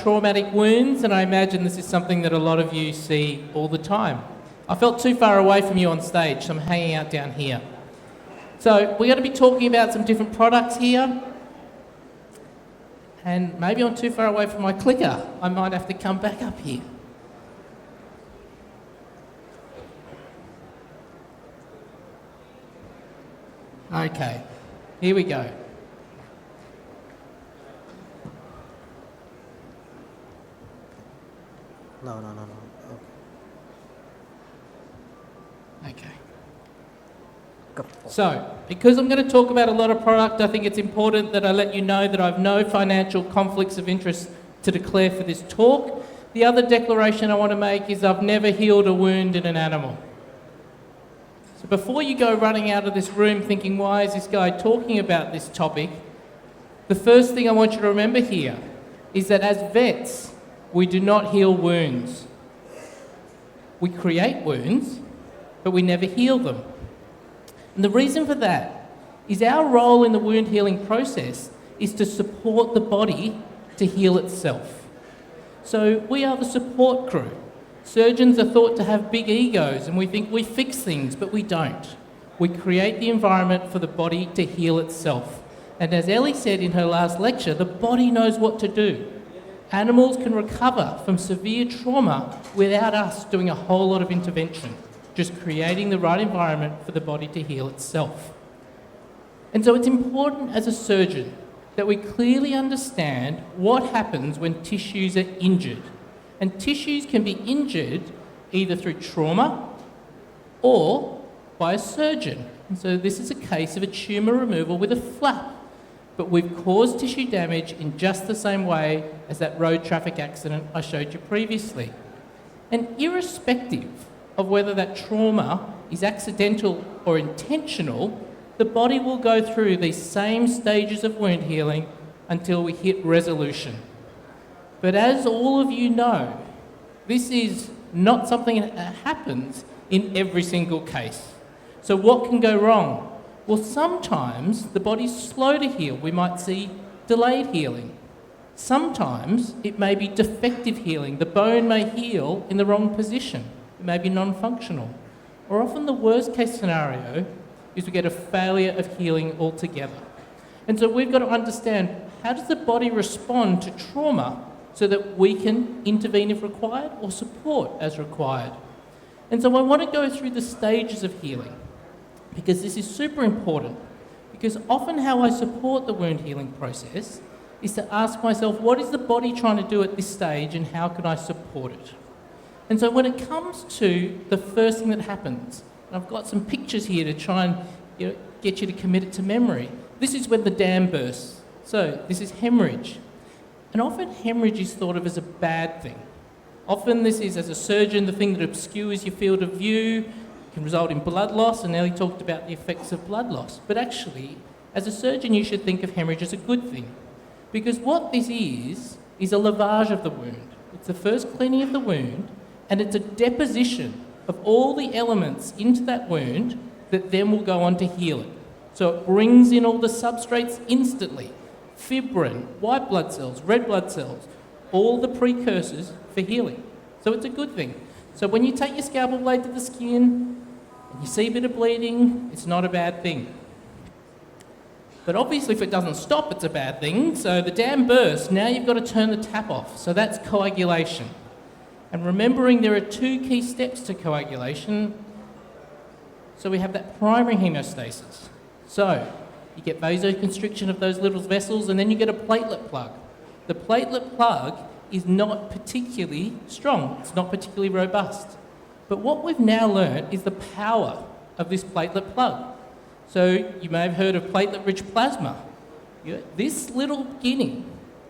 traumatic wounds, and I imagine this is something that a lot of you see all the time. I felt too far away from you on stage, so I'm hanging out down here. So we're going to be talking about some different products here, and maybe I'm too far away from my clicker. I might have to come back up here. Okay, here we go. No. Okay. So, because I'm going to talk about a lot of product, I think it's important that I let you know that I have no financial conflicts of interest to declare for this talk. The other declaration I want to make is I've never healed a wound in an animal. So before you go running out of this room thinking, why is this guy talking about this topic, the first thing I want you to remember here is that as vets, we do not heal wounds. We create wounds, but we never heal them. And the reason for that is our role in the wound healing process is to support the body to heal itself. So we are the support crew. Surgeons are thought to have big egos and we think we fix things, but we don't. We create the environment for the body to heal itself. And as Ellie said in her last lecture, the body knows what to do. Animals can recover from severe trauma without us doing a whole lot of intervention, just creating the right environment for the body to heal itself. And so it's important as a surgeon that we clearly understand what happens when tissues are injured. And tissues can be injured either through trauma or by a surgeon. And so this is a case of a tumour removal with a flap. But we've caused tissue damage in just the same way as that road traffic accident I showed you previously. And irrespective of whether that trauma is accidental or intentional, the body will go through these same stages of wound healing until we hit resolution. But as all of you know, this is not something that happens in every single case. So what can go wrong? Well, sometimes the body's slow to heal. We might see delayed healing. Sometimes it may be defective healing. The bone may heal in the wrong position. It may be non-functional. Or often the worst case scenario is we get a failure of healing altogether. And so we've got to understand, how does the body respond to trauma so that we can intervene if required or support as required? And so I want to go through the stages of healing, because this is super important, because often how I support the wound healing process is to ask myself, what is the body trying to do at this stage and how can I support it? And so when it comes to the first thing that happens, and I've got some pictures here to try and get you to commit it to memory. This is when the dam bursts. So this is hemorrhage. And often hemorrhage is thought of as a bad thing. Often this is, as a surgeon, the thing that obscures your field of view, can result in blood loss, and Ellie talked about the effects of blood loss. But actually, as a surgeon, you should think of hemorrhage as a good thing. Because what this is a lavage of the wound. It's the first cleaning of the wound, and it's a deposition of all the elements into that wound that then will go on to heal it. So it brings in all the substrates instantly. Fibrin, white blood cells, red blood cells, all the precursors for healing. So it's a good thing. So when you take your scalpel blade to the skin and you see a bit of bleeding, it's not a bad thing. But obviously if it doesn't stop, it's a bad thing. So the dam bursts, now you've got to turn the tap off. So that's coagulation. And remembering there are two key steps to coagulation. So we have that primary hemostasis. So you get vasoconstriction of those little vessels, and then you get a platelet plug. The platelet plug is not particularly strong. It's not particularly robust. But what we've now learned is the power of this platelet plug. So you may have heard of platelet-rich plasma. This little guinea,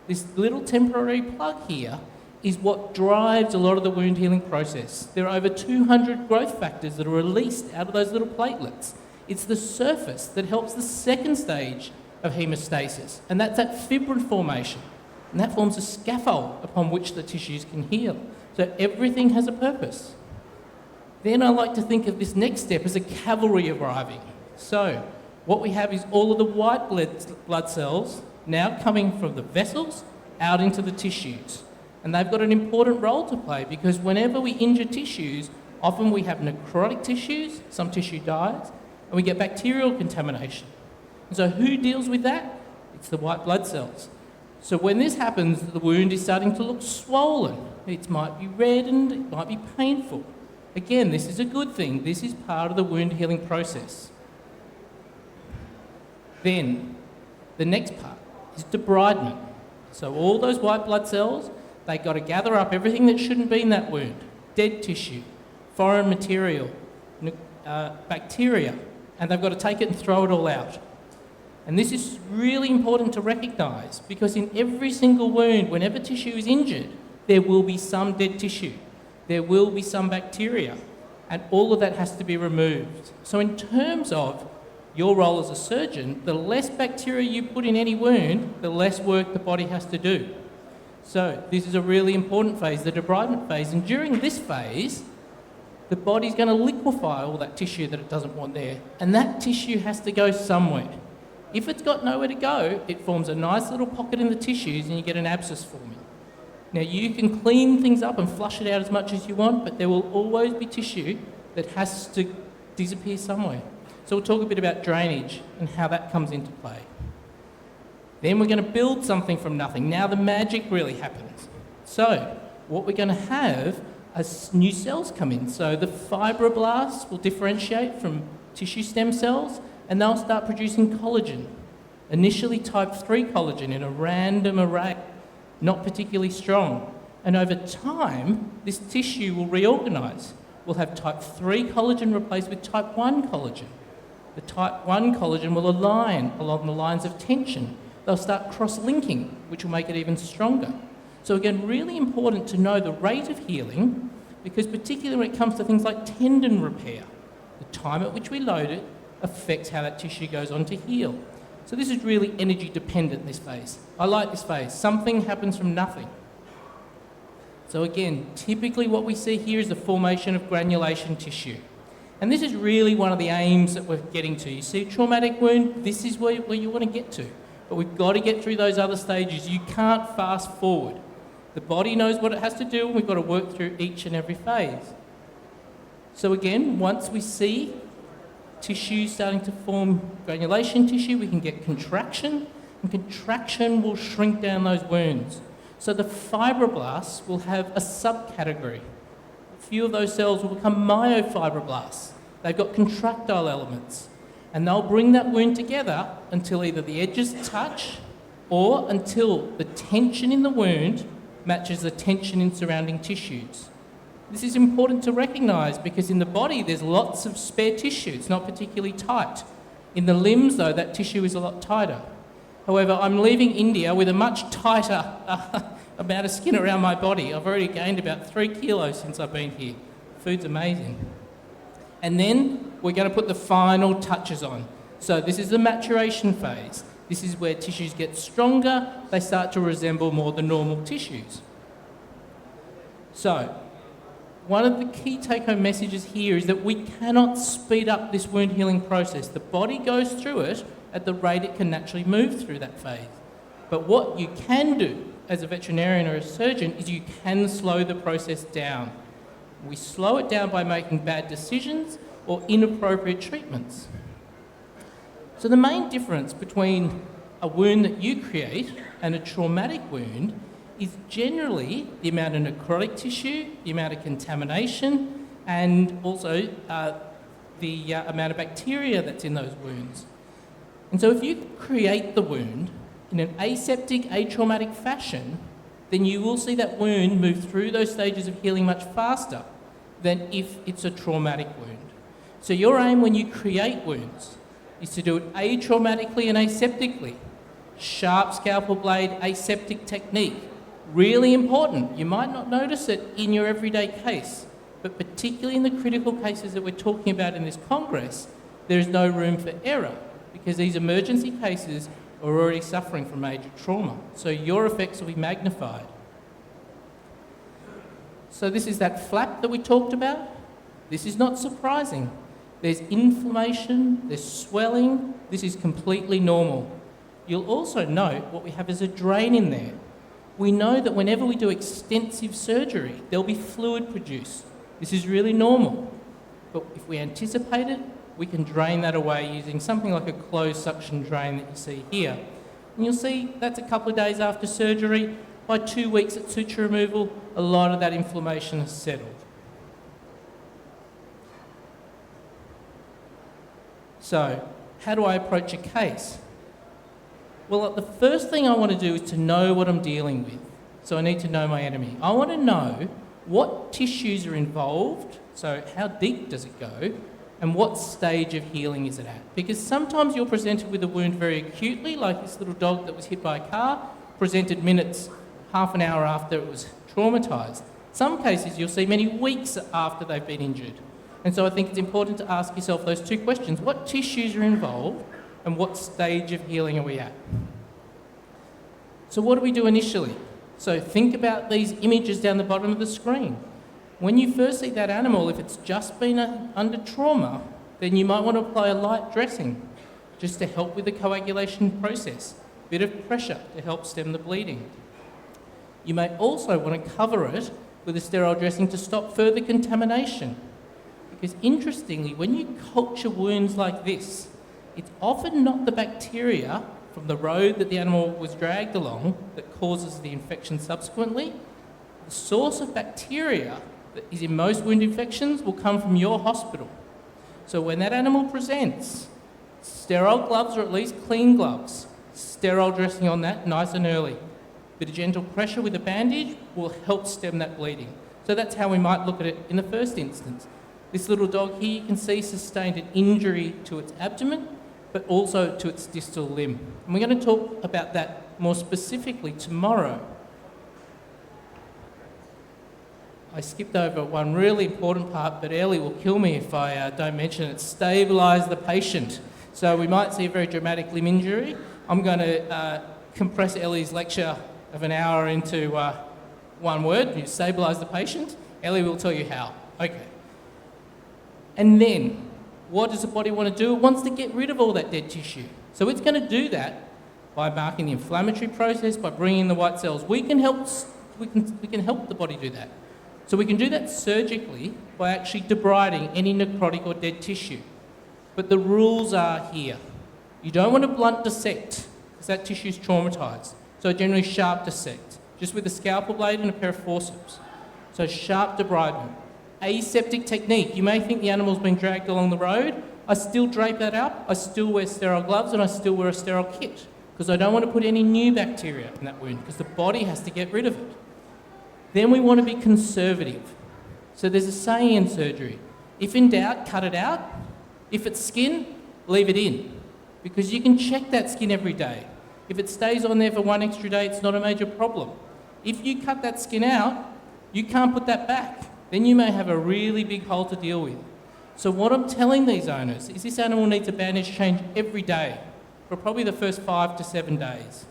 this little temporary plug here, is what drives a lot of the wound healing process. There are over 200 growth factors that are released out of those little platelets. It's the surface that helps the second stage of hemostasis, and that's that fibrin formation. And that forms a scaffold upon which the tissues can heal. So everything has a purpose. Then I like to think of this next step as a cavalry arriving. So what we have is all of the white blood cells now coming from the vessels out into the tissues. And they've got an important role to play because whenever we injure tissues, often we have necrotic tissues, some tissue dies, and we get bacterial contamination. And so who deals with that? It's the white blood cells. So when this happens, the wound is starting to look swollen. It might be reddened, it might be painful. Again, this is a good thing. This is part of the wound healing process. Then, the next part is debridement. So all those white blood cells, they've got to gather up everything that shouldn't be in that wound. Dead tissue, foreign material, bacteria, and they've got to take it and throw it all out. And this is really important to recognise because in every single wound, whenever tissue is injured, there will be some dead tissue. There will be some bacteria, and all of that has to be removed. So in terms of your role as a surgeon, the less bacteria you put in any wound, the less work the body has to do. So this is a really important phase, the debridement phase, and during this phase, the body's going to liquefy all that tissue that it doesn't want there, and that tissue has to go somewhere. If it's got nowhere to go, it forms a nice little pocket in the tissues and you get an abscess forming. Now you can clean things up and flush it out as much as you want, but there will always be tissue that has to disappear somewhere. So we'll talk a bit about drainage and how that comes into play. Then we're going to build something from nothing. Now the magic really happens. So what we're going to have is new cells come in. So the fibroblasts will differentiate from tissue stem cells and they'll start producing collagen. Initially type 3 collagen in a random array, not particularly strong. And over time, this tissue will reorganise. We'll have type 3 collagen replaced with type 1 collagen. The type 1 collagen will align along the lines of tension. They'll start cross-linking, which will make it even stronger. So again, really important to know the rate of healing, because particularly when it comes to things like tendon repair, the time at which we load it affects how that tissue goes on to heal. So this is really energy dependent, this phase. I like this phase. Something happens from nothing. So again, typically what we see here is the formation of granulation tissue. And this is really one of the aims that we're getting to. You see a traumatic wound, this is where you want to get to. But we've got to get through those other stages. You can't fast forward. The body knows what it has to do, and we've got to work through each and every phase. So again, once we see tissue starting to form granulation tissue, we can get contraction, and contraction will shrink down those wounds. So the fibroblasts will have a subcategory. A few of those cells will become myofibroblasts. They've got contractile elements, and they'll bring that wound together until either the edges touch or until the tension in the wound matches the tension in surrounding tissues. This is important to recognise because in the body there's lots of spare tissue. It's not particularly tight. In the limbs, though, that tissue is a lot tighter. However, I'm leaving India with a much tighter amount of skin around my body. I've already gained about 3 kilos since I've been here. Food's amazing. And then we're going to put the final touches on. So this is the maturation phase. This is where tissues get stronger. They start to resemble more the normal tissues. So one of the key take-home messages here is that we cannot speed up this wound healing process. The body goes through it at the rate it can naturally move through that phase. But what you can do as a veterinarian or a surgeon is you can slow the process down. We slow it down by making bad decisions or inappropriate treatments. So the main difference between a wound that you create and a traumatic wound is generally the amount of necrotic tissue, the amount of contamination, and also the amount of bacteria that's in those wounds. And so if you create the wound in an aseptic, atraumatic fashion, then you will see that wound move through those stages of healing much faster than if it's a traumatic wound. So your aim when you create wounds is to do it atraumatically and aseptically. Sharp scalpel blade, aseptic technique. Really important. You might not notice it in your everyday case, but particularly in the critical cases that we're talking about in this Congress, there is no room for error because these emergency cases are already suffering from major trauma. So your effects will be magnified. So this is that flap that we talked about. This is not surprising. There's inflammation, there's swelling. This is completely normal. You'll also note what we have is a drain in there. We know that whenever we do extensive surgery, there'll be fluid produced. This is really normal. But if we anticipate it, we can drain that away using something like a closed suction drain that you see here. And you'll see that's a couple of days after surgery. By 2 weeks at suture removal, a lot of that inflammation has settled. So, how do I approach a case? Well, the first thing I want to do is to know what I'm dealing with. So I need to know my enemy. I want to know what tissues are involved, so how deep does it go, and what stage of healing is it at? Because sometimes you're presented with a wound very acutely, like this little dog that was hit by a car, presented minutes, half an hour after it was traumatised. Some cases you'll see many weeks after they've been injured. And so I think it's important to ask yourself those two questions. What tissues are involved and what stage of healing are we at? So what do we do initially? So think about these images down the bottom of the screen. When you first see that animal, if it's just been under trauma, then you might want to apply a light dressing just to help with the coagulation process. A bit of pressure to help stem the bleeding. You may also want to cover it with a sterile dressing to stop further contamination. Because interestingly, when you culture wounds like this, it's often not the bacteria from the road that the animal was dragged along that causes the infection subsequently. The source of bacteria that is in most wound infections will come from your hospital. So when that animal presents, sterile gloves or at least clean gloves, sterile dressing on that nice and early. Bit of gentle pressure with a bandage will help stem that bleeding. So that's how we might look at it in the first instance. This little dog here, you can see, sustained an injury to its abdomen, but also to its distal limb. And we're going to talk about that more specifically tomorrow. I skipped over one really important part, but Ellie will kill me if I don't mention it. Stabilise the patient. So we might see a very dramatic limb injury. I'm going to compress Ellie's lecture of an hour into one word. You stabilise the patient. Ellie will tell you how. Okay. And then, what does the body want to do? It wants to get rid of all that dead tissue. So it's going to do that by marking the inflammatory process, by bringing in the white cells. We can help the body do that. So we can do that surgically by actually debriding any necrotic or dead tissue. But the rules are here. You don't want to blunt dissect, because that tissue is traumatised. So generally sharp dissect, just with a scalpel blade and a pair of forceps. So sharp debridement. Aseptic technique. You may think the animal's been dragged along the road. I still drape that up. I still wear sterile gloves and I still wear a sterile kit because I don't want to put any new bacteria in that wound because the body has to get rid of it. Then we want to be conservative. So there's a saying in surgery, if in doubt, cut it out. If it's skin, leave it in because you can check that skin every day. If it stays on there for one extra day, it's not a major problem. If you cut that skin out, you can't put that back. Then you may have a really big hole to deal with. So what I'm telling these owners is this animal needs a bandage change every day for probably the first 5 to 7 days.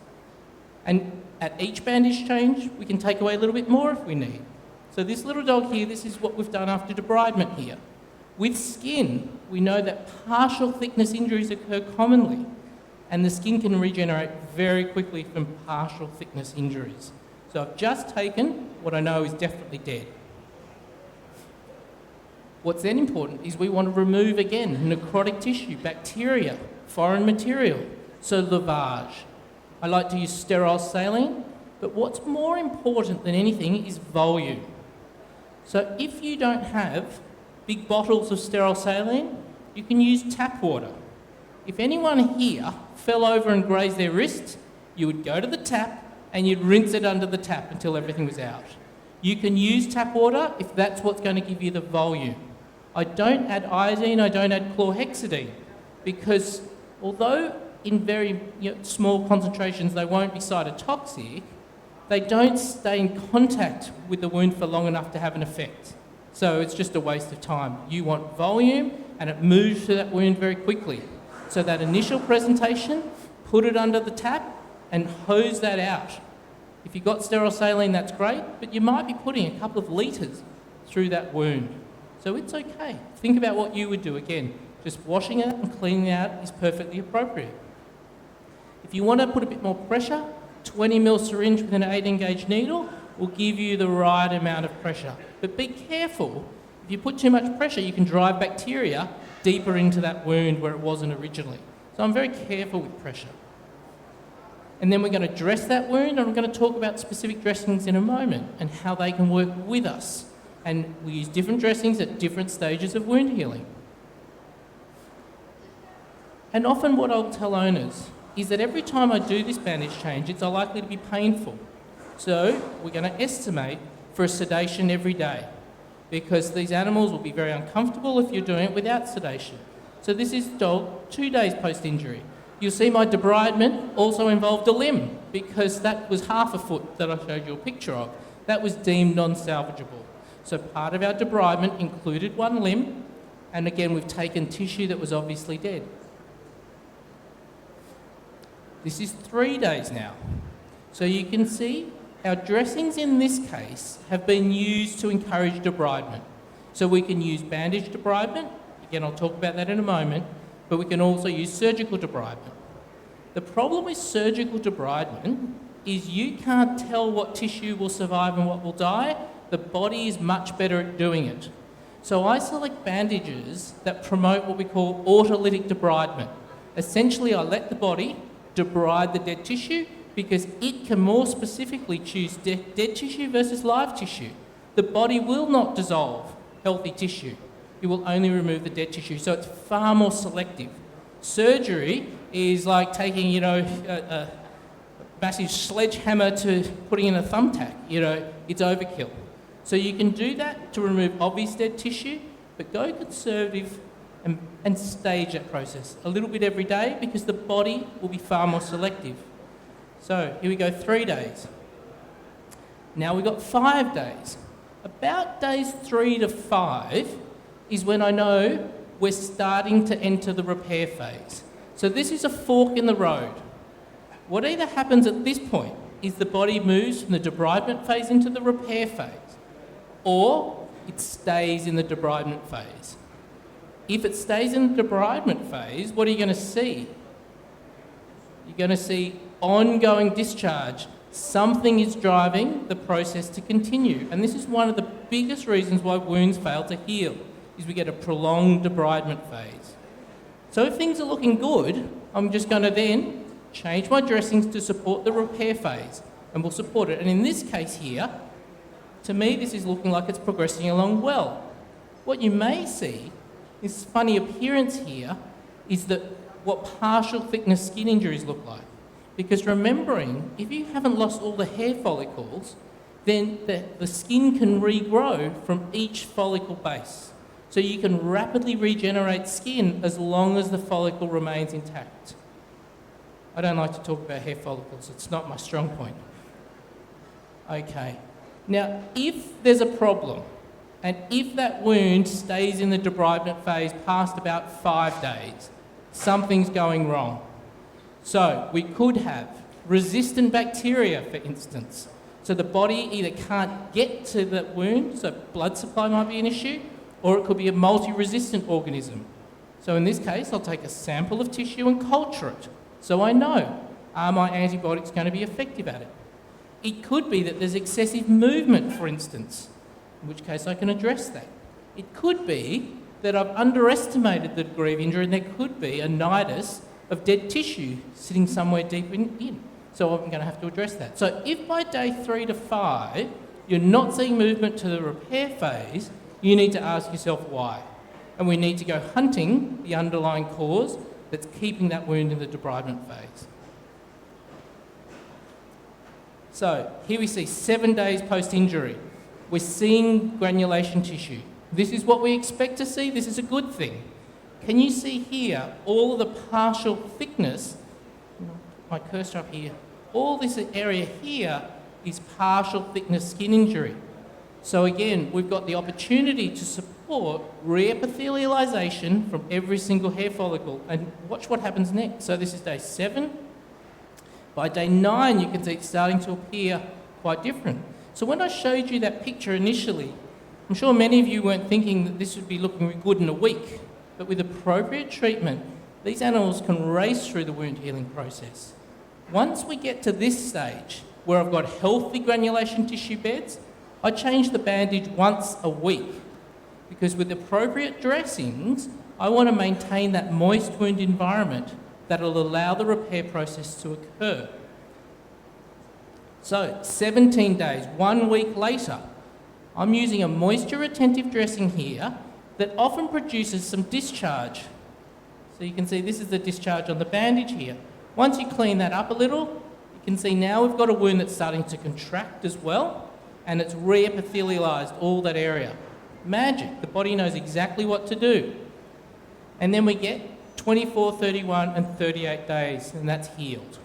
And at each bandage change, we can take away a little bit more if we need. So this little dog here, this is what we've done after debridement here. With skin, we know that partial thickness injuries occur commonly, and the skin can regenerate very quickly from partial thickness injuries. So I've just taken what I know is definitely dead. What's then important is we want to remove, again, necrotic tissue, bacteria, foreign material, so lavage. I like to use sterile saline, but what's more important than anything is volume. So if you don't have big bottles of sterile saline, you can use tap water. If anyone here fell over and grazed their wrist, you would go to the tap and you'd rinse it under the tap until everything was out. You can use tap water if that's what's going to give you the volume. I don't add iodine, I don't add chlorhexidine, because although in very small concentrations they won't be cytotoxic, they don't stay in contact with the wound for long enough to have an effect. So it's just a waste of time. You want volume and it moves to that wound very quickly. So that initial presentation, put it under the tap and hose that out. If you've got sterile saline, that's great, but you might be putting a couple of litres through that wound. So it's okay. Think about what you would do. Again, just washing it and cleaning it out is perfectly appropriate. If you want to put a bit more pressure, 20 ml syringe with an 18 gauge needle will give you the right amount of pressure. But be careful, if you put too much pressure, you can drive bacteria deeper into that wound where it wasn't originally. So I'm very careful with pressure. And then we're going to dress that wound, and I'm going to talk about specific dressings in a moment and how they can work with us. And we use different dressings at different stages of wound healing. And often what I'll tell owners is that every time I do this bandage change, it's likely to be painful. So we're going to estimate for a sedation every day, because these animals will be very uncomfortable if you're doing it without sedation. So this is dog 2 days post-injury. You'll see my debridement also involved a limb, because that was half a foot that I showed you a picture of. That was deemed non-salvageable. So part of our debridement included one limb, and again we've taken tissue that was obviously dead. This is 3 days now. So you can see our dressings in this case have been used to encourage debridement. So we can use bandage debridement, again I'll talk about that in a moment, but we can also use surgical debridement. The problem with surgical debridement is you can't tell what tissue will survive and what will die. The body is much better at doing it. So I select bandages that promote what we call autolytic debridement. Essentially, I let the body debride the dead tissue because it can more specifically choose dead tissue versus live tissue. The body will not dissolve healthy tissue. It will only remove the dead tissue. So it's far more selective. Surgery is like taking, a massive sledgehammer to putting in a thumbtack. It's overkill. So you can do that to remove obvious dead tissue, but go conservative and stage that process a little bit every day, because the body will be far more selective. So here we go, 3 days. Now we've got 5 days. About days 3 to 5 is when I know we're starting to enter the repair phase. So this is a fork in the road. What either happens at this point is the body moves from the debridement phase into the repair phase, or it stays in the debridement phase. If it stays in the debridement phase, what are you going to see? You're going to see ongoing discharge. Something is driving the process to continue. And this is one of the biggest reasons why wounds fail to heal, is we get a prolonged debridement phase. So if things are looking good, I'm just going to then change my dressings to support the repair phase, and we'll support it. And in this case here, to me, this is looking like it's progressing along well. What you may see, this funny appearance here, is that what partial thickness skin injuries look like. Because remembering, if you haven't lost all the hair follicles, then the skin can regrow from each follicle base. So you can rapidly regenerate skin as long as the follicle remains intact. I don't like to talk about hair follicles, it's not my strong point. Okay, now if there's a problem, and if that wound stays in the debridement phase past about 5 days, something's going wrong. So we could have resistant bacteria, for instance. So the body either can't get to that wound, so blood supply might be an issue, or it could be a multi-resistant organism. So in this case, I'll take a sample of tissue and culture it, so I know, are my antibiotics going to be effective at it? It could be that there's excessive movement, for instance, in which case I can address that. It could be that I've underestimated the degree of injury, and there could be a nidus of dead tissue sitting somewhere deep in. So I'm going to have to address that. So if by day 3 to 5 you're not seeing movement to the repair phase, you need to ask yourself why. And we need to go hunting the underlying cause that's keeping that wound in the debridement phase. So here we see 7 days post-injury. We're seeing granulation tissue. This is what we expect to see. This is a good thing. Can you see here all of the partial thickness? My cursor up here. All this area here is partial thickness skin injury. So again, we've got the opportunity to support reepithelialization from every single hair follicle. And watch what happens next. So this is day 7. By day 9, you can see it's starting to appear quite different. So when I showed you that picture initially, I'm sure many of you weren't thinking that this would be looking good in a week. But with appropriate treatment, these animals can race through the wound healing process. Once we get to this stage, where I've got healthy granulation tissue beds, I change the bandage once a week, because with appropriate dressings, I want to maintain that moist wound environment that will allow the repair process to occur. So 17 days, 1 week later, I'm using a moisture retentive dressing here that often produces some discharge. So you can see this is the discharge on the bandage here. Once you clean that up a little, you can see now we've got a wound that's starting to contract as well, and it's re-epithelialised all that area. Magic, the body knows exactly what to do. And then we get 24, 31 and 38 days, and that's healed.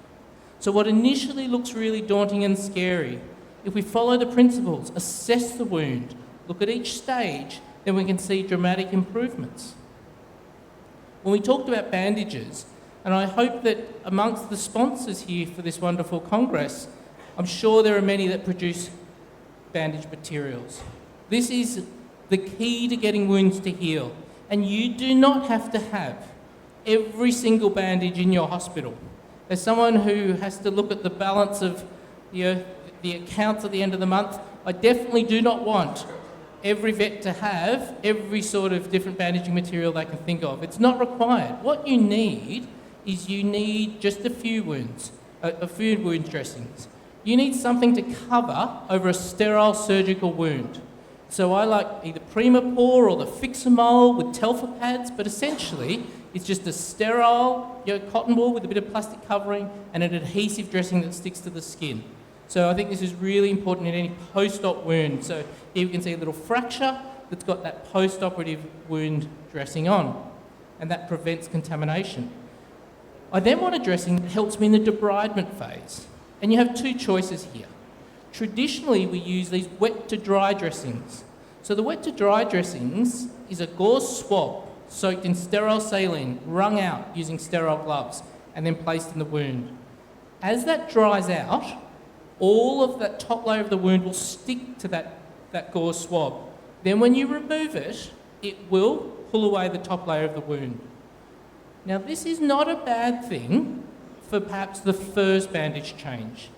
So what initially looks really daunting and scary, if we follow the principles, assess the wound, look at each stage, then we can see dramatic improvements. When we talked about bandages, and I hope that amongst the sponsors here for this wonderful congress, I'm sure there are many that produce bandage materials. This is the key to getting wounds to heal, and you do not have to have every single bandage in your hospital. As someone who has to look at the balance of the accounts at the end of the month, I definitely do not want every vet to have every sort of different bandaging material they can think of. It's not required. What you need is just a few wounds, a few wound dressings. You need something to cover over a sterile surgical wound. So I like either Primapore or the Fixamol with Telfa pads, but essentially it's just a sterile cotton wool with a bit of plastic covering and an adhesive dressing that sticks to the skin. So I think this is really important in any post-op wound. So here we can see a little fracture that's got that post-operative wound dressing on, and that prevents contamination. I then want a dressing that helps me in the debridement phase. And you have two choices here. Traditionally, we use these wet to dry dressings. So the wet to dry dressings is a gauze swab soaked in sterile saline, wrung out using sterile gloves, and then placed in the wound. As that dries out, all of that top layer of the wound will stick to that gauze swab. Then when you remove it, it will pull away the top layer of the wound. Now, this is not a bad thing for perhaps the first bandage change,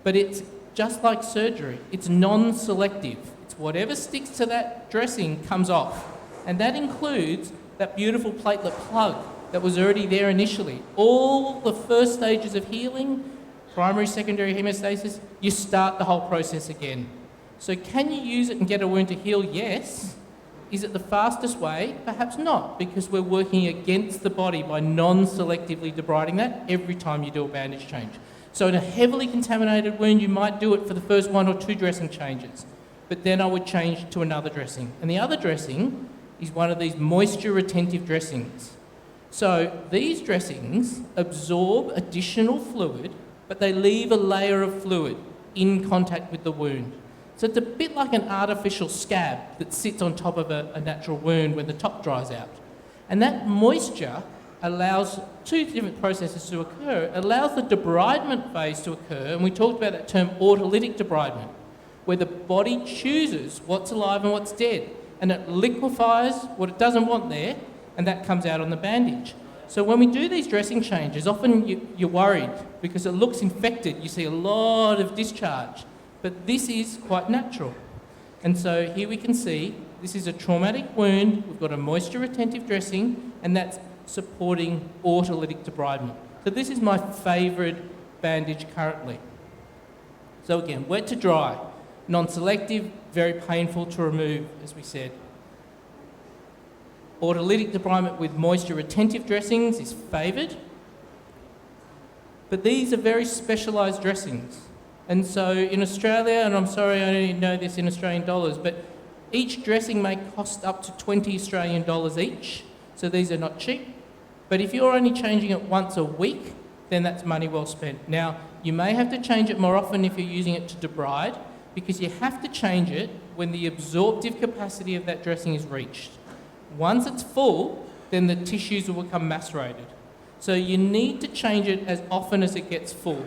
but it's just like surgery. It's non-selective. It's whatever sticks to that dressing comes off, and that includes that beautiful platelet plug that was already there initially. All the first stages of healing, primary, secondary hemostasis, you start the whole process again. So can you use it and get a wound to heal? Yes. Is it the fastest way? Perhaps not, because we're working against the body by non-selectively debriding that every time you do a bandage change. So in a heavily contaminated wound, you might do it for the first 1 or 2 dressing changes, but then I would change to another dressing. And the other dressing is one of these moisture retentive dressings. So these dressings absorb additional fluid, but they leave a layer of fluid in contact with the wound. So it's a bit like an artificial scab that sits on top of a natural wound when the top dries out. And that moisture allows 2 different processes to occur. It allows the debridement phase to occur, and we talked about that term autolytic debridement, where the body chooses what's alive and what's dead, and it liquefies what it doesn't want there, and that comes out on the bandage. So when we do these dressing changes, often you're worried because it looks infected. You see a lot of discharge. But this is quite natural. And so here we can see this is a traumatic wound. We've got a moisture retentive dressing, and that's supporting autolytic debridement. So this is my favourite bandage currently. So again, wet to dry, non-selective, very painful to remove, as we said. Autolytic debridement with moisture retentive dressings is favoured. But these are very specialised dressings. And so in Australia, and I'm sorry I don't know this in Australian dollars, but each dressing may cost up to 20 Australian dollars each. So these are not cheap. But if you're only changing it once a week, then that's money well spent. Now, you may have to change it more often if you're using it to debride, because you have to change it when the absorptive capacity of that dressing is reached. Once it's full, then the tissues will become macerated. So you need to change it as often as it gets full.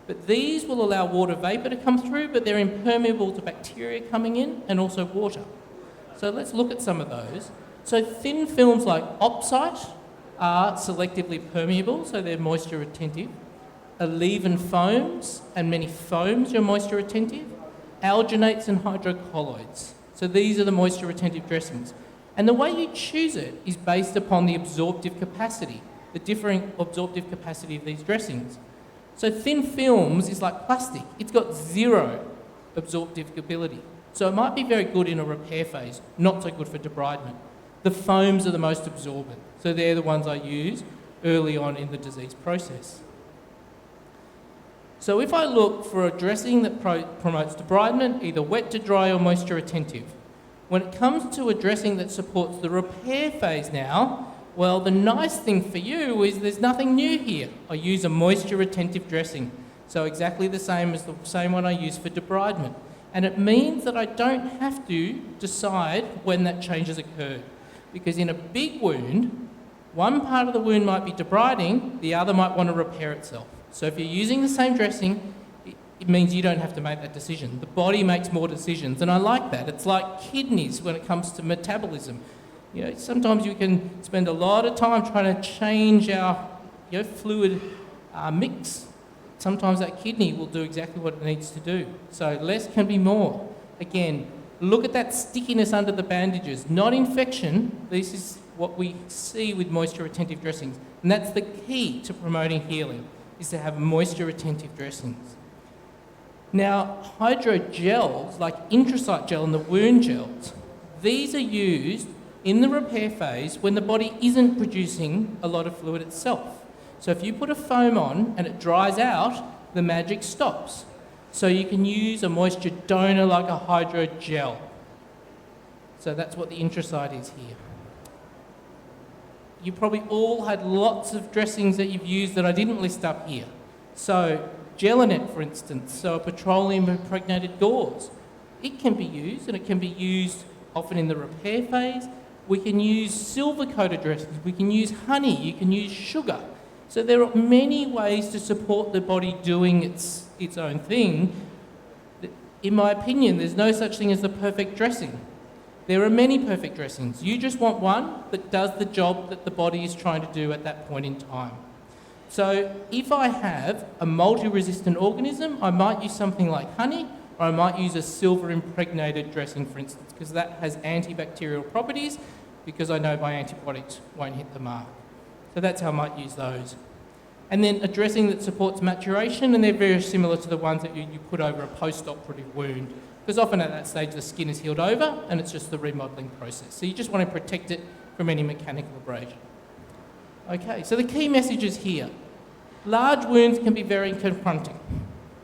But these will allow water vapour to come through, but they're impermeable to bacteria coming in and also water. So let's look at some of those. So thin films like opsite are selectively permeable, so they're moisture retentive. Oleven foams, and many foams are moisture retentive, alginates and hydrocolloids. So these are the moisture retentive dressings. And the way you choose it is based upon the absorptive capacity, the differing absorptive capacity of these dressings. So thin films is like plastic. It's got zero absorptive ability. So it might be very good in a repair phase, not so good for debridement. The foams are the most absorbent. So they're the ones I use early on in the disease process. So if I look for a dressing that promotes debridement, either wet to dry or moisture retentive, when it comes to a dressing that supports the repair phase now, well, the nice thing for you is there's nothing new here. I use a moisture retentive dressing. So exactly the same as the same one I use for debridement. And it means that I don't have to decide when that change has occurred. Because in a big wound, one part of the wound might be debriding, the other might want to repair itself. So if you're using the same dressing, it means you don't have to make that decision. The body makes more decisions, and I like that. It's like kidneys when it comes to metabolism. You know, sometimes you can spend a lot of time trying to change our fluid mix. Sometimes that kidney will do exactly what it needs to do. So less can be more. Again, look at that stickiness under the bandages. Not infection. This is what we see with moisture retentive dressings. And that's the key to promoting healing, is to have moisture retentive dressings. Now, hydrogels, like intrasite gel and the wound gels, these are used in the repair phase when the body isn't producing a lot of fluid itself. So if you put a foam on and it dries out, the magic stops. So you can use a moisture donor like a hydrogel. So that's what the intrasite is here. You probably all had lots of dressings that you've used that I didn't list up here. So Gelinet, for instance, so a petroleum impregnated gauze. It can be used, and it can be used often in the repair phase. We can use silver-coated dressings. We can use honey. You can use sugar. So there are many ways to support the body doing its own thing. In my opinion, there's no such thing as the perfect dressing. There are many perfect dressings. You just want one that does the job that the body is trying to do at that point in time. So if I have a multi-resistant organism, I might use something like honey, or I might use a silver-impregnated dressing, for instance, because that has antibacterial properties, because I know my antibiotics won't hit the mark. So that's how I might use those. And then a dressing that supports maturation, and they're very similar to the ones that you put over a post-operative wound, because often at that stage the skin is healed over and it's just the remodelling process. So you just want to protect it from any mechanical abrasion. Okay, so the key messages here. Large wounds can be very confronting.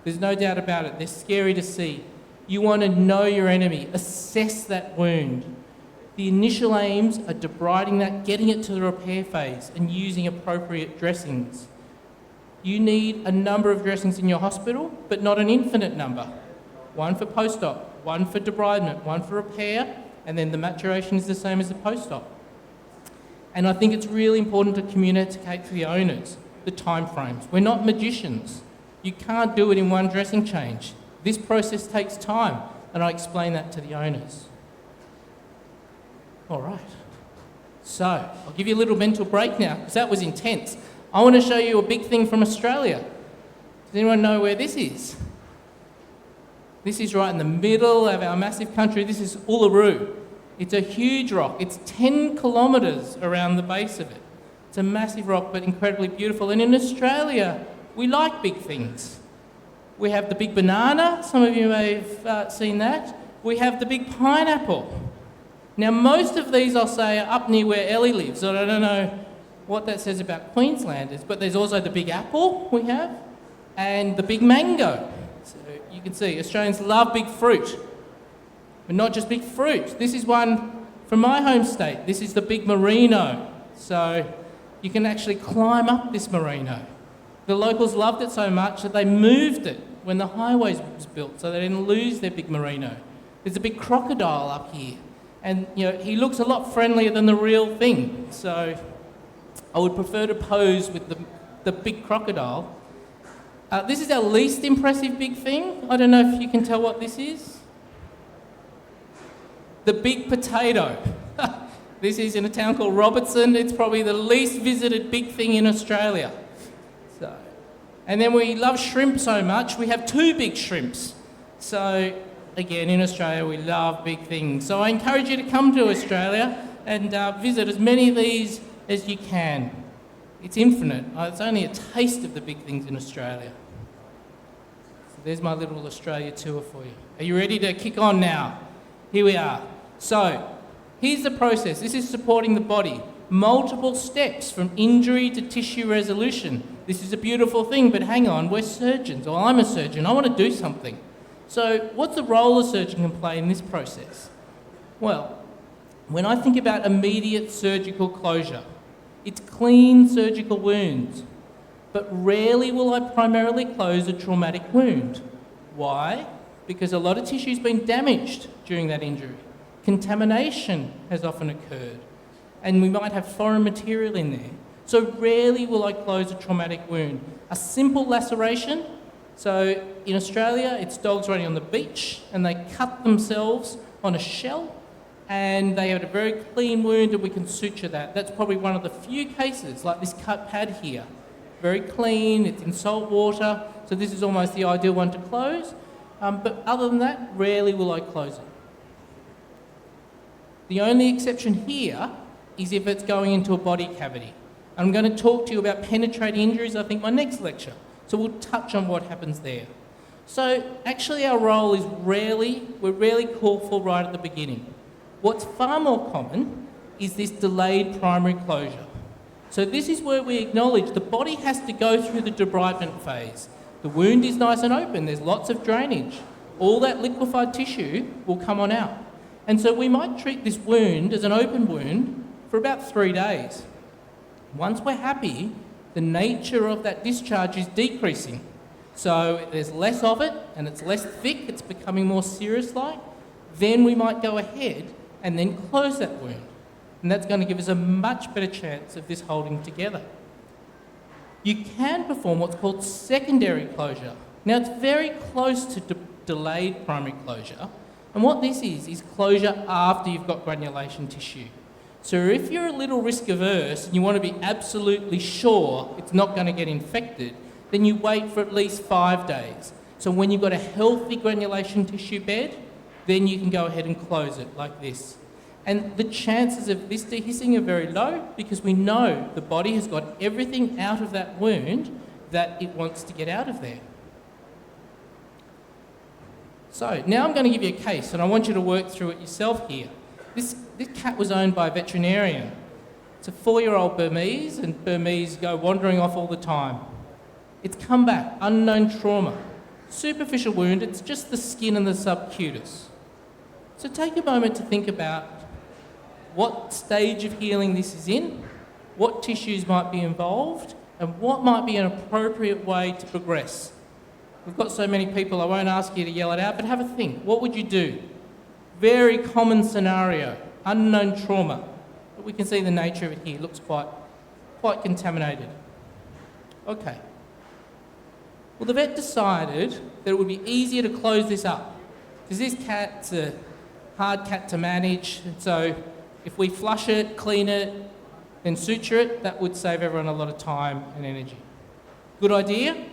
There's no doubt about it. They're scary to see. You want to know your enemy, assess that wound. The initial aims are debriding that, getting it to the repair phase, and using appropriate dressings. You need a number of dressings in your hospital, but not an infinite number. One for post-op, one for debridement, one for repair, and then the maturation is the same as the post-op. And I think it's really important to communicate to the owners the timeframes. We're not magicians. You can't do it in one dressing change. This process takes time, and I explain that to the owners. All right. So I'll give you a little mental break now, because that was intense. I want to show you a big thing from Australia. Does anyone know where this is? This is right in the middle of our massive country. This is Uluru. It's a huge rock. It's 10 kilometres around the base of it. It's a massive rock, but incredibly beautiful. And in Australia, we like big things. We have the big banana. Some of you may have seen that. We have the big pineapple. Now, most of these, I'll say, are up near where Ellie lives. I don't know what that says about Queenslanders, but there's also the big apple we have and the big mango. So you can see Australians love big fruit, but not just big fruit. This is one from my home state. This is the big merino. So you can actually climb up this merino. The locals loved it so much that they moved it when the highways was built, so they didn't lose their big merino. There's a big crocodile up here, and he looks a lot friendlier than the real thing. So I would prefer to pose with the big crocodile. This is our least impressive big thing. I don't know if you can tell what this is. The big potato. This is in a town called Robertson. It's probably the least visited big thing in Australia. So And then we love shrimp so much, we have 2 big shrimps. So again, in Australia, we love big things. So I encourage you to come to Australia and visit as many of these as you can. It's infinite. It's only a taste of the big things in Australia. So there's my little Australia tour for you. Are you ready to kick on now? Here we are. So here's the process. This is supporting the body. Multiple steps from injury to tissue resolution. This is a beautiful thing, but hang on, we're surgeons, or I'm a surgeon, I want to do something. So what's the role a surgeon can play in this process? Well, when I think about immediate surgical closure, it's clean surgical wounds, but rarely will I primarily close a traumatic wound. Why? Because a lot of tissue's been damaged during that injury. Contamination has often occurred, and we might have foreign material in there. So rarely will I close a traumatic wound. A simple laceration, so in Australia, it's dogs running on the beach and they cut themselves on a shell and they have a very clean wound and we can suture that. That's probably one of the few cases, like this cut pad here. Very clean, it's in salt water, so this is almost the ideal one to close. But other than that, rarely will I close it. The only exception here is if it's going into a body cavity. I'm going to talk to you about penetrating injuries, I think, my next lecture. So we'll touch on what happens there. So actually our role is we're rarely called for right at the beginning. What's far more common is this delayed primary closure. So this is where we acknowledge the body has to go through the debridement phase. The wound is nice and open, there's lots of drainage. All that liquefied tissue will come on out. And so we might treat this wound as an open wound for about 3 days. Once we're happy, the nature of that discharge is decreasing. So there's less of it and it's less thick, it's becoming more serous-like. Then we might go ahead and then close that wound. And that's going to give us a much better chance of this holding together. You can perform what's called secondary closure. Now it's very close to delayed primary closure. And what this is closure after you've got granulation tissue. So if you're a little risk averse and you want to be absolutely sure it's not going to get infected, then you wait for at least 5 days. So when you've got a healthy granulation tissue bed, then you can go ahead and close it like this. And the chances of this dehiscing are very low because we know the body has got everything out of that wound that it wants to get out of there. So now I'm going to give you a case and I want you to work through it yourself here. This cat was owned by a veterinarian. It's a 4-year-old Burmese, and Burmese go wandering off all the time. It's come back, unknown trauma. Superficial wound, it's just the skin and the subcutis. So take a moment to think about what stage of healing this is in, what tissues might be involved, and what might be an appropriate way to progress. We've got so many people, I won't ask you to yell it out, but have a think. What would you do? Very common scenario, unknown trauma. But we can see the nature of it here. It looks quite contaminated. Okay. Well, the vet decided that it would be easier to close this up because this cat's a hard cat to manage. And so if we flush it, clean it, then suture it, that would save everyone a lot of time and energy. Good idea?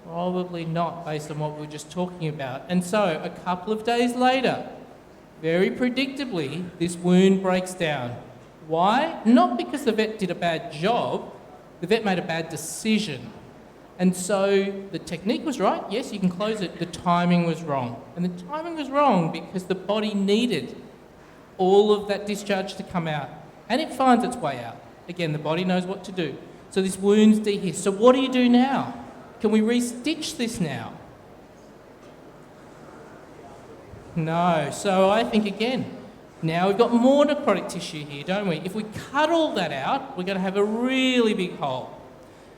Probably not, based on what we were just talking about. And so, a couple of days later, very predictably, this wound breaks down. Why? Not because the vet did a bad job, the vet made a bad decision. And so, the technique was right, yes, you can close it, the timing was wrong. And the timing was wrong because the body needed all of that discharge to come out. And it finds its way out. Again, the body knows what to do. So this wound's dehisced. So what do you do now? Can we re-stitch this now? No. So I think again, now we've got more necrotic tissue here, don't we? If we cut all that out, we're going to have a really big hole.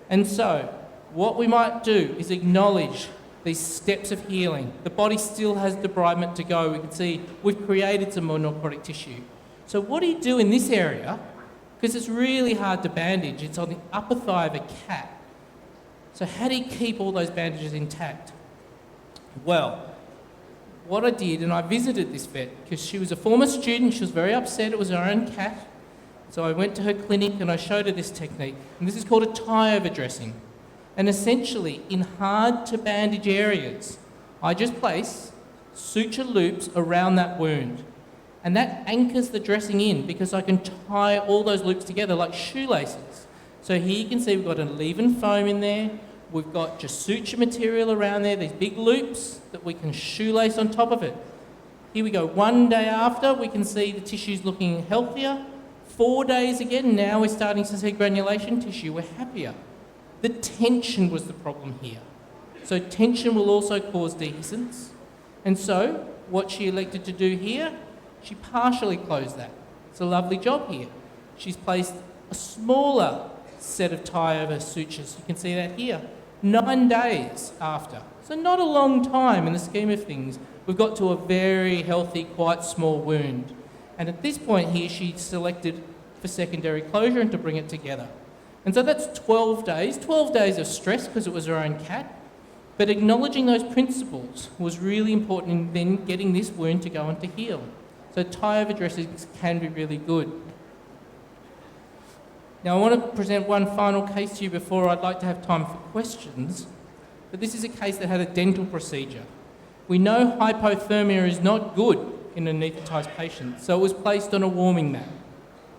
And so what we might do is acknowledge these steps of healing. The body still has debridement to go. We can see we've created some more necrotic tissue. So what do you do in this area? Because it's really hard to bandage. It's on the upper thigh of a cat. So how do you keep all those bandages intact? Well, what I did, and I visited this vet because she was a former student, she was very upset, it was her own cat. So I went to her clinic and I showed her this technique. And this is called a tie-over dressing. And essentially, in hard to bandage areas, I just place suture loops around that wound. And that anchors the dressing in because I can tie all those loops together like shoelaces. So here you can see we've got an leave-in foam in there. We've got just suture material around there, these big loops that we can shoelace on top of it. Here we go, 1 day after, we can see the tissue's looking healthier. 4 days again, now we're starting to see granulation tissue, we're happier. The tension was the problem here. So tension will also cause dehiscence. And so what she elected to do here, she partially closed that. It's a lovely job here. She's placed a smaller set of tie-over sutures. You can see that here. 9 days after. So not a long time in the scheme of things. We've got to a very healthy, quite small wound. And at this point here, she selected for secondary closure and to bring it together. And so that's 12 days of stress because it was her own cat. But acknowledging those principles was really important in then getting this wound to go on to heal. So tie-over dressings can be really good. Now I want to present one final case to you before I'd like to have time for questions. But this is a case that had a dental procedure. We know hypothermia is not good in anaesthetised patients, so it was placed on a warming mat.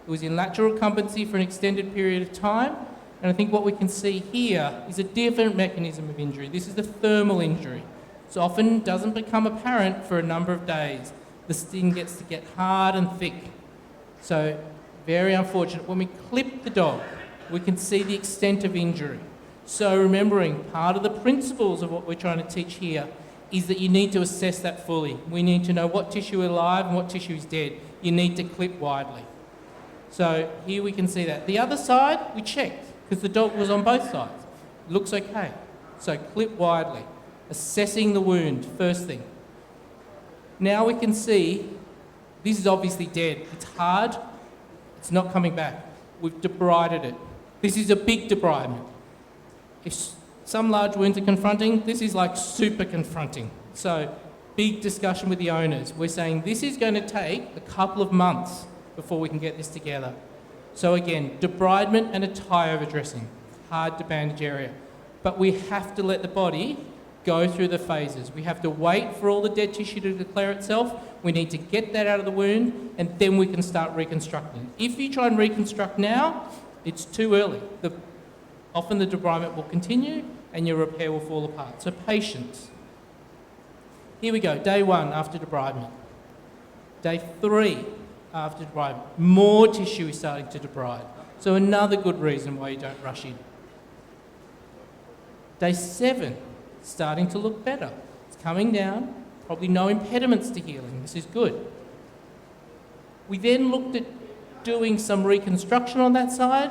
It was in lateral recumbency for an extended period of time, and I think what we can see here is a different mechanism of injury. This is the thermal injury. So often doesn't become apparent for a number of days. The skin gets to get hard and thick. So very unfortunate. When we clip the dog, we can see the extent of injury. So remembering, part of the principles of what we're trying to teach here is that you need to assess that fully. We need to know what tissue is alive and what tissue is dead. You need to clip widely. So here we can see that. The other side, we checked, because the dog was on both sides. Looks okay. So clip widely. Assessing the wound, first thing. Now we can see, this is obviously dead. It's hard, it's not coming back. We've debrided it. This is a big debridement. If some large wounds are confronting, this is like super confronting. So big discussion with the owners. We're saying this is going to take a couple of months before we can get this together. So again, debridement and a tie-over dressing, hard to bandage area. But we have to let the body go through the phases. We have to wait for all the dead tissue to declare itself. We need to get that out of the wound, and then we can start reconstructing. If you try and reconstruct now, it's too early. Often the debridement will continue and your repair will fall apart. So patience. Here we go, day 1 after debridement. Day 3 after debridement. More tissue is starting to debride. So another good reason why you don't rush in. Day 7, starting to look better. It's coming down, probably no impediments to healing. This is good. We then looked at doing some reconstruction on that side,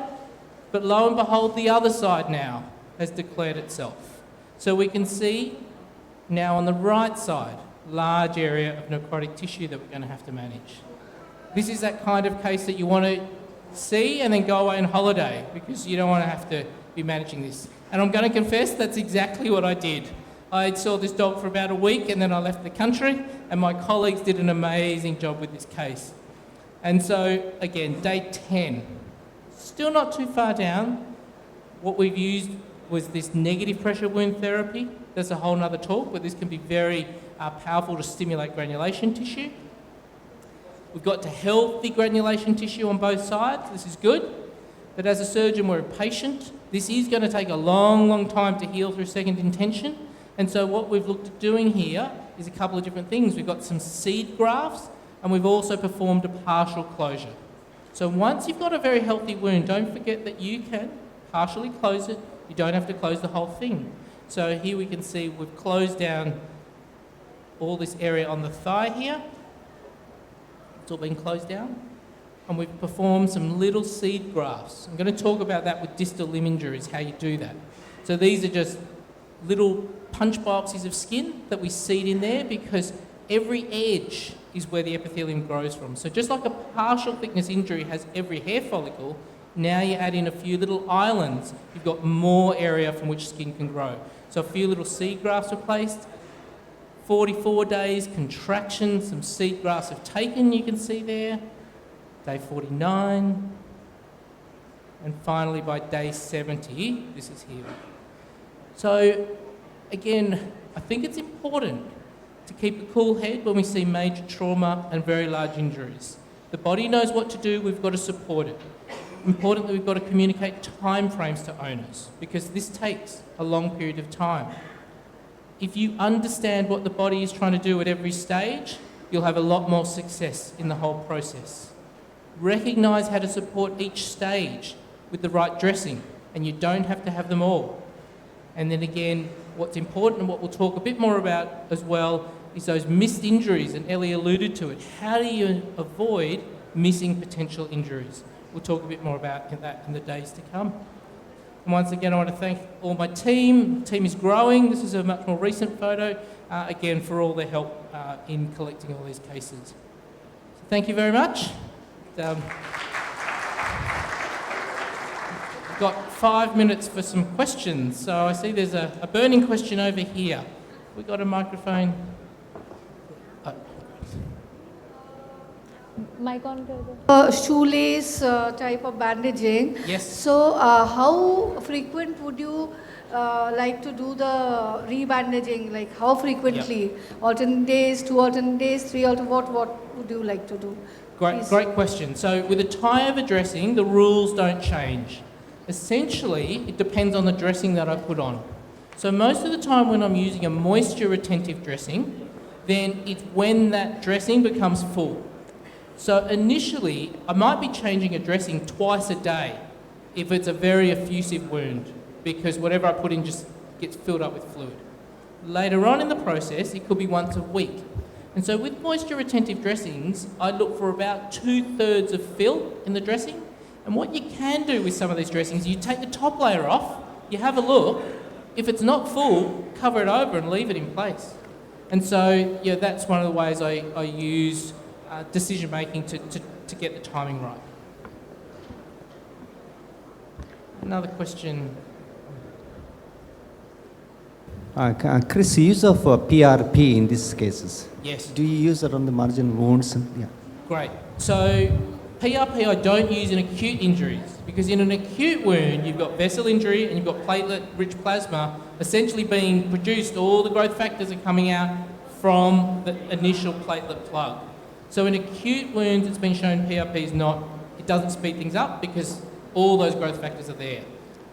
but lo and behold, the other side now has declared itself. So we can see now on the right side, large area of necrotic tissue that we're going to have to manage. This is that kind of case that you want to see and then go away on holiday because you don't want to have to be managing this. And I'm going to confess that's exactly what I did. I saw this dog for about a week and then I left the country and my colleagues did an amazing job with this case. And so, again, day 10. Still not too far down. What we've used was this negative pressure wound therapy. That's a whole nother talk, but this can be very powerful to stimulate granulation tissue. We've got to healthy granulation tissue on both sides. This is good. But as a surgeon, we're impatient. This is going to take a long, long time to heal through second intention. And so what we've looked at doing here is a couple of different things. We've got some seed grafts, and we've also performed a partial closure. So once you've got a very healthy wound, don't forget that you can partially close it. You don't have to close the whole thing. So here we can see we've closed down all this area on the thigh here. It's all been closed down. And we've performed some little seed grafts. I'm going to talk about that with distal limb injuries, how you do that. So these are just little punch biopsies of skin that we seed in there because every edge is where the epithelium grows from. So just like a partial thickness injury has every hair follicle, now you add in a few little islands, you've got more area from which skin can grow. So a few little seed grafts were placed. 44 days, contraction, some seed grafts have taken, you can see there. Day 49. And finally by day 70, this is here. So again, I think it's important to keep a cool head when we see major trauma and very large injuries. The body knows what to do, we've got to support it. Importantly, we've got to communicate timeframes to owners because this takes a long period of time. If you understand what the body is trying to do at every stage, you'll have a lot more success in the whole process. Recognise how to support each stage with the right dressing, and you don't have to have them all. And then again, what's important and what we'll talk a bit more about as well is those missed injuries, and Ellie alluded to it. How do you avoid missing potential injuries? We'll talk a bit more about that in the days to come. And once again, I want to thank all my team. The team is growing. This is a much more recent photo, again, for all their help in collecting all these cases. So thank you very much. We've got 5 minutes for some questions. So I see there's a burning question over here. We got a microphone. Mic on. Shoelace type of bandaging. Yes. So how frequent would you like to do the rebandaging? Like how frequently? Yep. Alternate days, 2 alternate days, 3 alternate. What would you like to do? Great question. So with a tie-over dressing, the rules don't change. Essentially, it depends on the dressing that I put on. So most of the time when I'm using a moisture retentive dressing, then it's when that dressing becomes full. So initially, I might be changing a dressing twice a day if it's a very effusive wound, because whatever I put in just gets filled up with fluid. Later on in the process, it could be once a week. And so with moisture retentive dressings, I look for about 2/3 of fill in the dressing. And what you can do with some of these dressings, you take the top layer off, you have a look. If it's not full, cover it over and leave it in place. And so, yeah, that's one of the ways I use decision making to get the timing right. Another question. Chris, use of PRP in these cases. Yes. Do you use it on the margin wounds? Yeah. Great. So PRP I don't use in acute injuries because in an acute wound you've got vessel injury and you've got platelet-rich plasma essentially being produced. All the growth factors are coming out from the initial platelet plug. So in acute wounds it's been shown PRP is not, it doesn't speed things up because all those growth factors are there.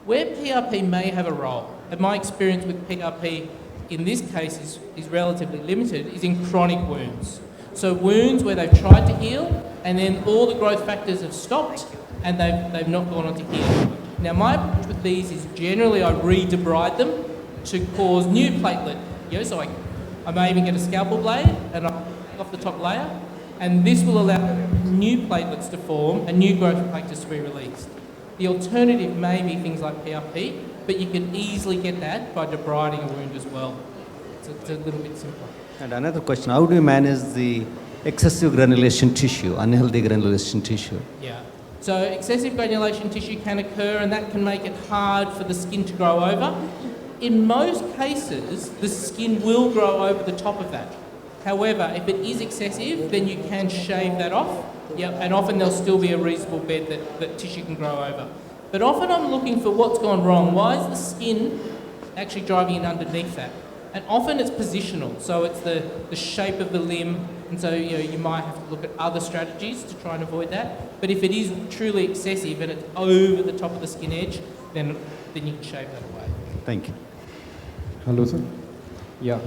Where PRP may have a role, and my experience with PRP in this case is relatively limited, is in chronic wounds. So wounds where they've tried to heal and then all the growth factors have stopped and they've not gone on to heal. Now my approach with these is generally I re-debride them to cause new platelet. So I may even get a scalpel blade and I off the top layer, and this will allow new platelets to form and new growth factors to be released. The alternative may be things like PRP, but you can easily get that by debriding a wound as well. So it's a little bit simpler. And another question, how do you manage the excessive granulation tissue, unhealthy granulation tissue? Yeah. So excessive granulation tissue can occur and that can make it hard for the skin to grow over. In most cases, the skin will grow over the top of that. However, if it is excessive, then you can shave that off. And often there'll still be a reasonable bed that tissue can grow over. But often I'm looking for what's gone wrong. Why is the skin actually driving in underneath that? And often it's positional, so it's the shape of the limb, and so you might have to look at other strategies to try and avoid that. But if it is truly excessive and it's over the top of the skin edge, then you can shave that away. Thank you. Hello, sir. Yeah.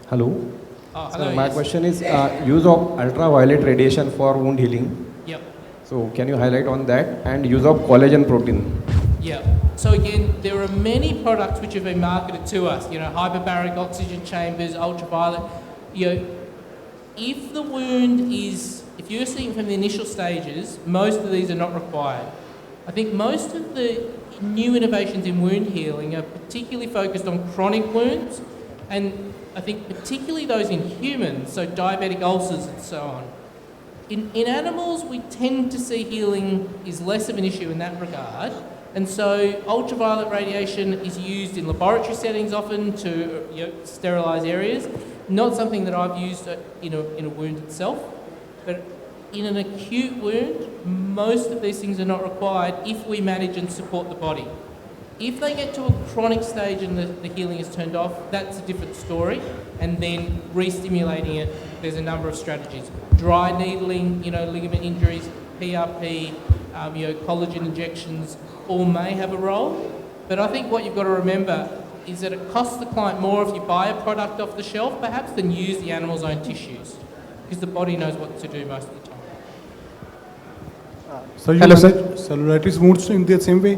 Hello. Hello. My yes. question is use of ultraviolet radiation for wound healing. Yep. So can you highlight on that, and use of collagen protein? Yeah. So again, there are many products which have been marketed to us. Hyperbaric oxygen chambers, ultraviolet. If the wound if you're seeing from the initial stages, most of these are not required. I think most of the new innovations in wound healing are particularly focused on chronic wounds, and I think particularly those in humans, so diabetic ulcers and so on. In animals, we tend to see healing is less of an issue in that regard, and so ultraviolet radiation is used in laboratory settings often to sterilise areas. Not something that I've used in a wound itself, but in an acute wound, most of these things are not required if we manage and support the body. If they get to a chronic stage and the healing is turned off, that's a different story. And then re-stimulating it, there's a number of strategies. Dry needling, ligament injuries, PRP, collagen injections, all may have a role. But I think what you've got to remember is that it costs the client more if you buy a product off the shelf, perhaps, than use the animal's own tissues, because the body knows what to do most of the time. So you Hello, sir. cellulitis wounds in the same way?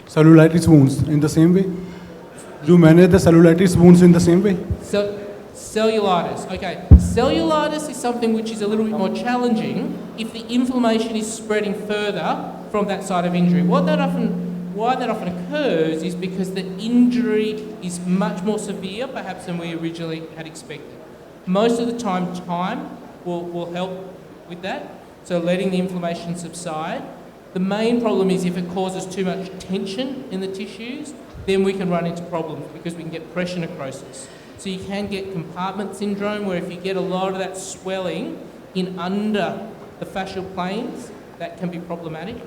Cellulitis wounds in the same way? Do you manage the cellulitis wounds in the same way? So, cellulitis. Okay, cellulitis is something which is a little bit more challenging if the inflammation is spreading further from that site of injury. Why that often occurs is because the injury is much more severe, perhaps, than we originally had expected. Most of the time will help with that, so letting the inflammation subside. The main problem is if it causes too much tension in the tissues, then we can run into problems because we can get pressure necrosis. So you can get compartment syndrome, where if you get a lot of that swelling in under the fascial planes, that can be problematic.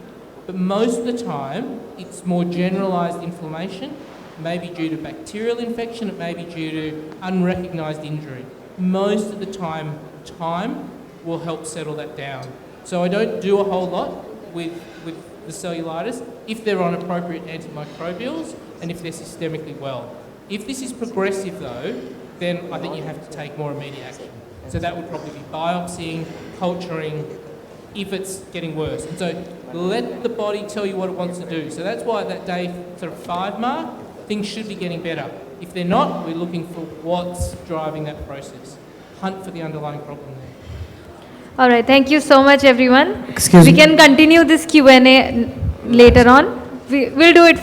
But most of the time, it's more generalised inflammation, maybe due to bacterial infection, it may be due to unrecognised injury. Most of the time will help settle that down. So I don't do a whole lot with the cellulitis if they're on appropriate antimicrobials and if they're systemically well. If this is progressive though, then I think you have to take more immediate action. So that would probably be biopsying, culturing, if it's getting worse. And so let the body tell you what it wants to do. So that's why at that day sort of 5 mark, things should be getting better. If they're not, we're looking for what's driving that process. Hunt for the underlying problem there. All right, thank you so much, everyone. Excuse we me. can continue this Q&A later on. We'll do it